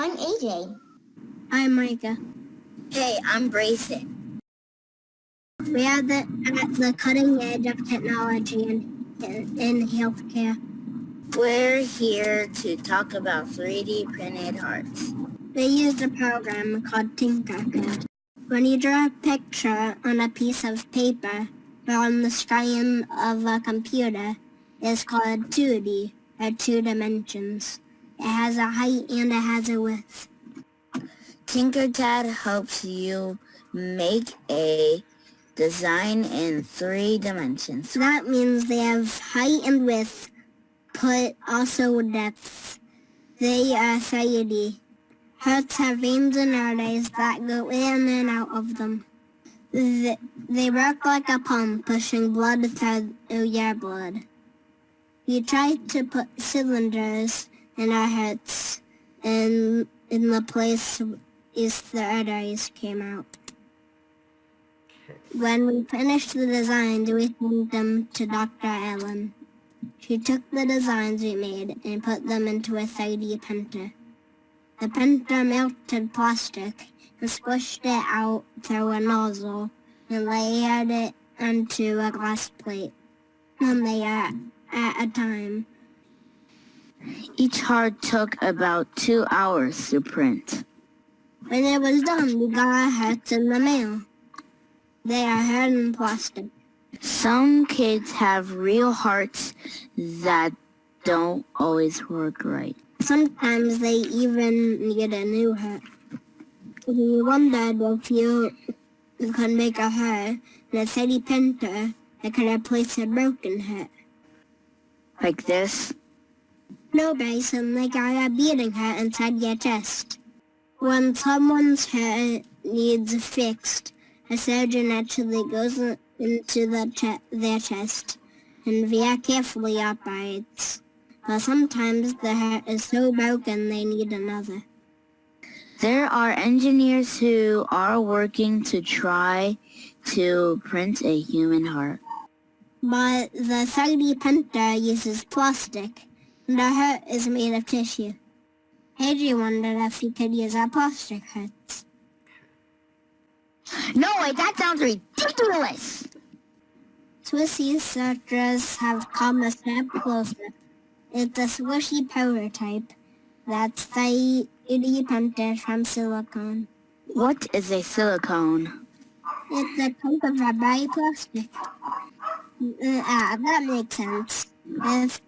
I'm AJ. I'm Micah. Hey, I'm Brayson. We are at the cutting edge of technology in healthcare. We're here to talk about 3D printed hearts. They used a program called Tinkercad. When you draw a picture on a piece of paper or on the screen of a computer, it's called 2D, or 2 dimensions. It has a height and it has a width. Tinkercad helps you make a design in 3 dimensions. That means they have height and width, but also depth. They are 3D. Hearts have veins and arteries that go in and out of them. They work like a pump, pushing blood through your blood. We tried to put cylinders in our hearts, and in the place is the arteries came out. When we finished the designs, we sent them to Dr. Ellen. She took the designs we made and put them into a 3D printer. The printer melted plastic and squished it out through a nozzle and layered it onto a glass plate, one layer at a time. Each heart took about 2 hours to print. When it was done, we got our hearts in the mail. They are hard and plastic. Some kids have real hearts that don't always work right. Sometimes they even need a new heart. We wondered if you could make a heart in a 3D printer that could replace a broken heart. Like this? No, Bryson, like a beating heart inside your chest. When someone's heart needs fixed, a surgeon actually goes into their chest and very carefully operates. But sometimes the heart is so broken they need another. There are engineers who are working to try to print a human heart. But the 3D printer uses plastic, and the heart is made of tissue. AJ wondered if he could use our plastic hearts. No way, that sounds ridiculous! Swiss researchers have come a step closer. It's a swishy prototype that's 3D printed from silicone. What is a silicone? It's a chunk of rubbery plastic. That makes sense. If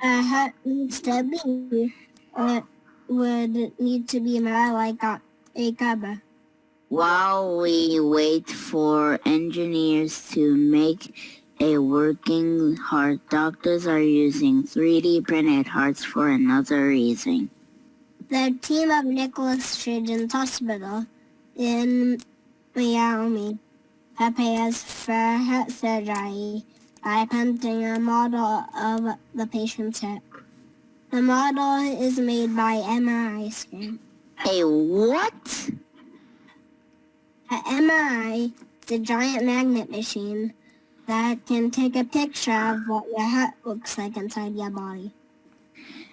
a heart needs to be, it would need to be more like a cover. While we wait for engineers to make a working heart, doctors are using 3D printed hearts for another reason. The team of Nicholas Children's Hospital in Miami prepares for heart surgery by printing a model of the patient's heart. The model is made by MRI scan. A what? An MRI is a giant magnet machine that can take a picture of what your heart looks like inside your body.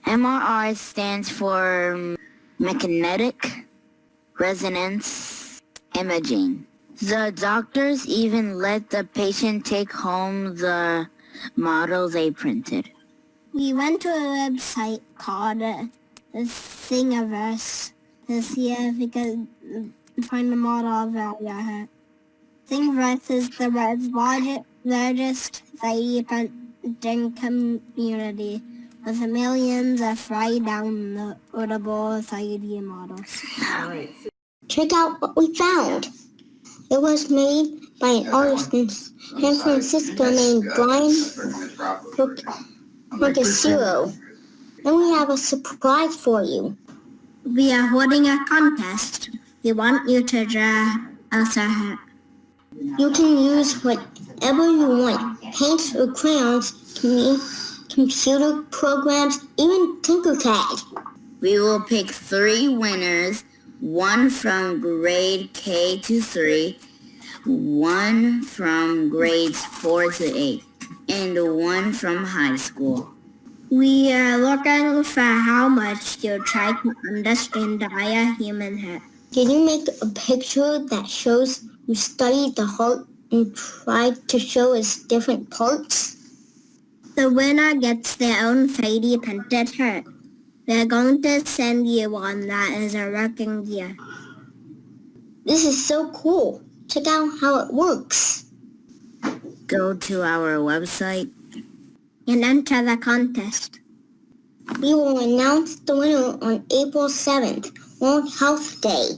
MRI stands for magnetic resonance imaging. The doctors even let the patient take home the model they printed. We went to a website called Thingiverse to see if we could find a model of your heart. Thingiverse is the world's largest 3D printing community with millions of free downloadable 3D models. Check out what we found. It was made by an artist in San Francisco named Brian Marcasiro. And we have a surprise for you. We are holding a contest. We want you to draw us a hat. You can use whatever you want. Paints or crayons, computer programs, even Tinkercad. We will pick 3 winners, 1 from grade K to 3, 1 from grades 4 to 8, and 1 from high school. We are looking for how much you try to understand a human head. Can you make a picture that shows you studied the heart and tried to show its different parts? The winner gets their own 3D printed heart. We're going to send you one that is a working gear. This is so cool. Check out how it works. Go to our website And enter the contest. We will announce the winner on April 7th, World Health Day.